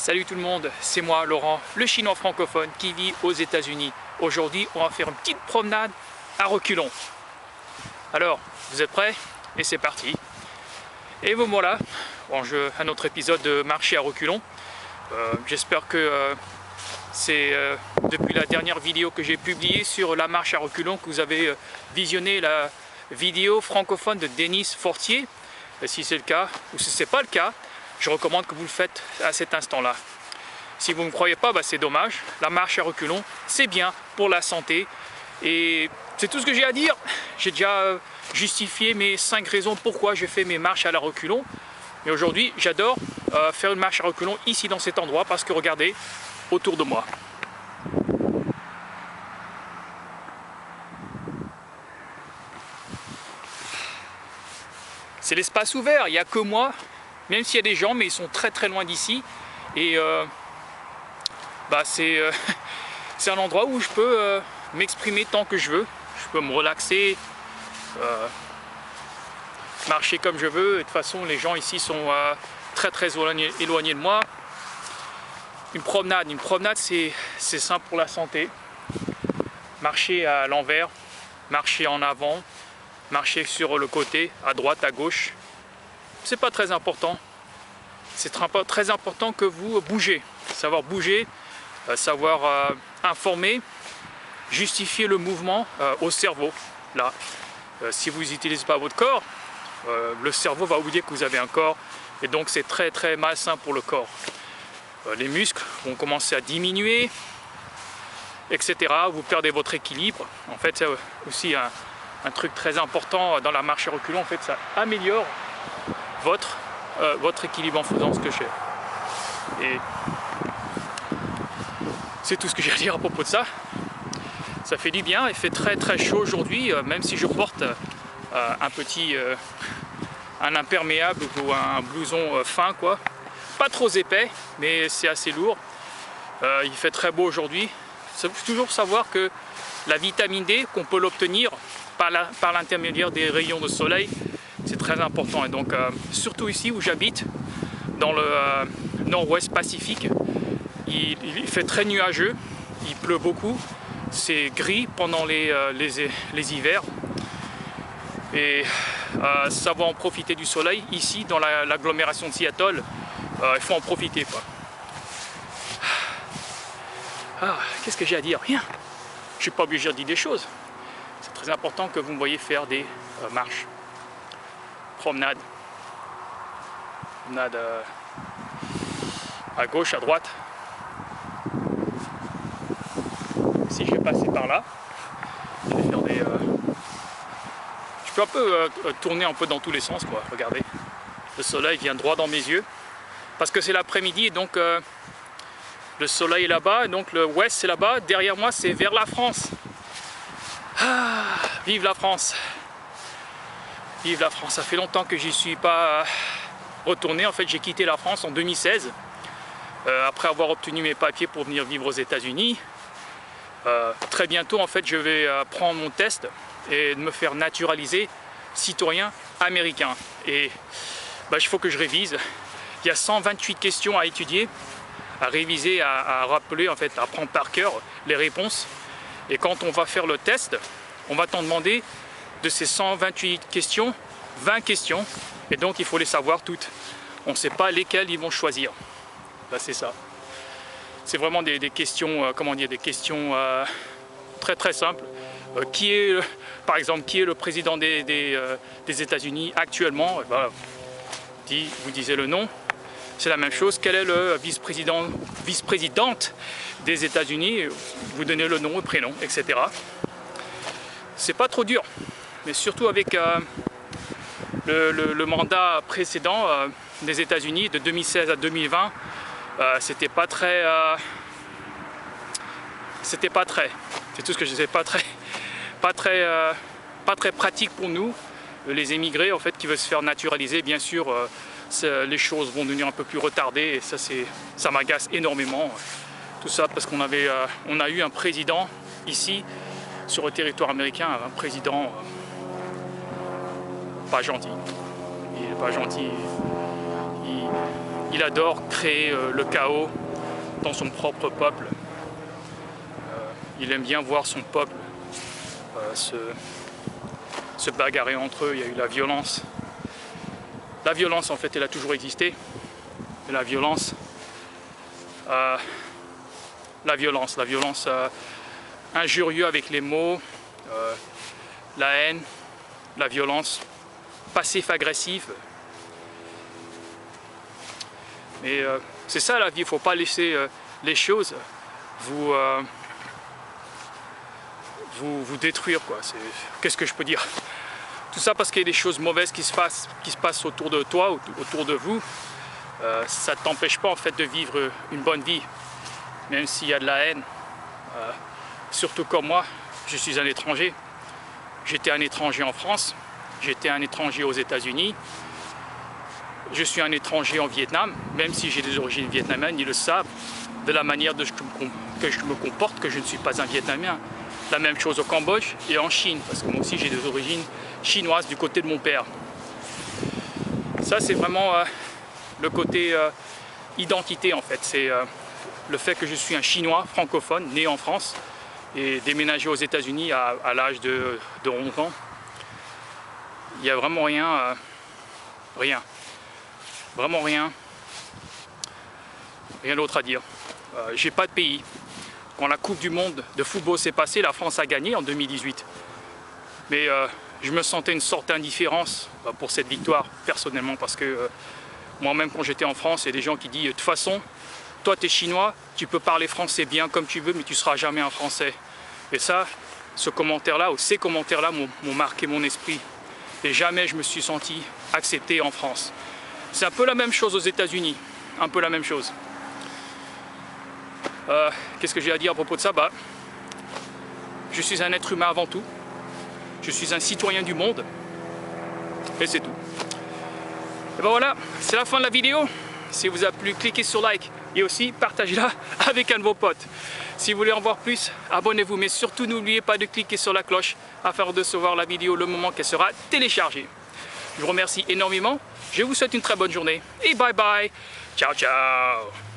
Salut tout le monde, c'est moi Laurent, le chinois francophone qui vit aux États-Unis. Aujourd'hui, on va faire une petite promenade à reculons. Alors, vous êtes prêts? Et c'est parti. Et vous voilà, un autre épisode de marché à reculons. J'espère que c'est depuis la dernière vidéo que j'ai publiée sur la marche à reculons que vous avez visionné la vidéo francophone de Denis Fortier. Et si c'est le cas, ou si ce n'est pas le cas, je recommande que vous le faites à cet instant-là. Si vous ne me croyez pas, c'est dommage. La marche à reculons, c'est bien pour la santé. Et c'est tout ce que j'ai à dire. J'ai déjà justifié mes 5 raisons pourquoi je fais mes marches à la reculons. Mais aujourd'hui, j'adore faire une marche à reculons ici dans cet endroit parce que regardez autour de moi. C'est l'espace ouvert, il n'y a que moi. Même s'il y a des gens, mais ils sont très loin d'ici. Et c'est un endroit où je peux m'exprimer tant que je veux. Je peux me relaxer, marcher comme je veux. Et de toute façon, les gens ici sont très éloignés de moi. Une promenade, c'est simple pour la santé. Marcher à l'envers, marcher en avant, marcher sur le côté, à droite, à gauche. C'est pas très important. C'est très important que vous bougez. Savoir bouger, savoir informer, justifier le mouvement au cerveau. Là, si vous n'utilisez pas votre corps, le cerveau va oublier que vous avez un corps et donc c'est très malsain pour le corps. Les muscles vont commencer à diminuer, etc. Vous perdez votre équilibre. En fait, c'est aussi un truc très important dans la marche à reculons. En fait, ça améliore votre équilibre en faisant ce que je fais. Et c'est tout ce que j'ai à dire à propos de ça. Ça fait du bien, il fait très chaud aujourd'hui, même si je porte un imperméable ou un blouson fin, quoi. Pas trop épais, mais c'est assez lourd. Il fait très beau aujourd'hui. Il faut toujours savoir que la vitamine D, qu'on peut l'obtenir par l'intermédiaire des rayons de soleil, c'est très important. Et donc, surtout ici où j'habite, dans le nord-ouest Pacifique, il fait très nuageux, il pleut beaucoup, c'est gris pendant les hivers. Et ça va en profiter du soleil. Ici, dans l'agglomération de Seattle, il faut en profiter, quoi. Qu'est-ce que j'ai à dire? Rien. Je ne suis pas obligé de dire des choses. C'est très important que vous me voyez faire des marches. Promenade à gauche, à droite. Si je vais passer par là, je vais faire des... Je peux un peu tourner un peu dans tous les sens, quoi. Regardez, le soleil vient droit dans mes yeux parce que c'est l'après-midi et donc le soleil est là-bas et donc le ouest c'est là-bas. Derrière moi c'est vers la France. Vive la France! Vive la France! Ça fait longtemps que j'y suis pas retourné. En fait, j'ai quitté la France en 2016 après avoir obtenu mes papiers pour venir vivre aux États-Unis. Très bientôt, en fait, je vais prendre mon test et me faire naturaliser citoyen américain. Et il faut que je révise. Il y a 128 questions à étudier, à réviser, à rappeler, en fait, à prendre par cœur les réponses. Et quand on va faire le test, on va t'en demander de ces 128 questions, 20 questions, et donc il faut les savoir toutes. On ne sait pas lesquelles ils vont choisir. C'est ça. C'est vraiment des questions, comment dire, des questions très simples. Par exemple, qui est le président des États-Unis actuellement? Vous disiez le nom. C'est la même chose. Quel est le vice-présidente des États-Unis? Vous donnez le nom, le prénom, etc. C'est pas trop dur. Mais surtout avec le mandat précédent des États-Unis de 2016 à 2020, c'était pas très, c'est tout ce que je sais, pas très pratique pour nous, les émigrés en fait qui veulent se faire naturaliser. Bien sûr, les choses vont devenir un peu plus retardées et ça m'agace énormément. Tout ça parce qu'on a eu un président ici sur le territoire américain, un président pas gentil. Il n'est pas gentil. Il adore créer le chaos dans son propre peuple. Il aime bien voir son peuple se bagarrer entre eux. Il y a eu la violence. La violence, en fait, elle a toujours existé. Et la violence injurieuse avec les mots, la haine, la violence passif-agressive. Mais c'est ça la vie, il ne faut pas laisser les choses vous détruire, quoi. Qu'est-ce que je peux dire? Tout ça parce qu'il y a des choses mauvaises qui se passent autour de toi, autour de vous. Ça ne t'empêche pas en fait de vivre une bonne vie, même s'il y a de la haine. Surtout comme moi, je suis un étranger. J'étais un étranger en France, j'étais un étranger aux États-Unis, je suis un étranger en Vietnam, même si j'ai des origines vietnamiennes, ils le savent, de la manière que je me comporte, que je ne suis pas un Vietnamien. La même chose au Cambodge et en Chine, parce que moi aussi j'ai des origines chinoises du côté de mon père. Ça c'est vraiment le côté identité en fait, c'est le fait que je suis un Chinois francophone, né en France et déménagé aux États-Unis à l'âge de 11 ans. Il n'y a vraiment rien, vraiment rien d'autre à dire. J'ai pas de pays. Quand la Coupe du Monde de football s'est passée, la France a gagné en 2018. Mais je me sentais une sorte d'indifférence pour cette victoire, personnellement, parce que moi-même, quand j'étais en France, il y a des gens qui disent « De toute façon, toi, tu es chinois, tu peux parler français bien comme tu veux, mais tu ne seras jamais un Français. » Et ça, ce commentaire-là, ou ces commentaires-là m'ont marqué mon esprit. Et jamais je me suis senti accepté en France. C'est un peu la même chose aux États-Unis, un peu la même chose. Qu'est-ce que j'ai à dire à propos de ça? Je suis un être humain avant tout. Je suis un citoyen du monde. Et c'est tout. Et ben voilà, c'est la fin de la vidéo. Si vous a plu, cliquez sur like et aussi partagez-la avec un de vos potes. Si vous voulez en voir plus, abonnez-vous. Mais surtout, n'oubliez pas de cliquer sur la cloche afin de recevoir la vidéo le moment qu'elle sera téléchargée. Je vous remercie énormément. Je vous souhaite une très bonne journée et bye bye. Ciao, ciao.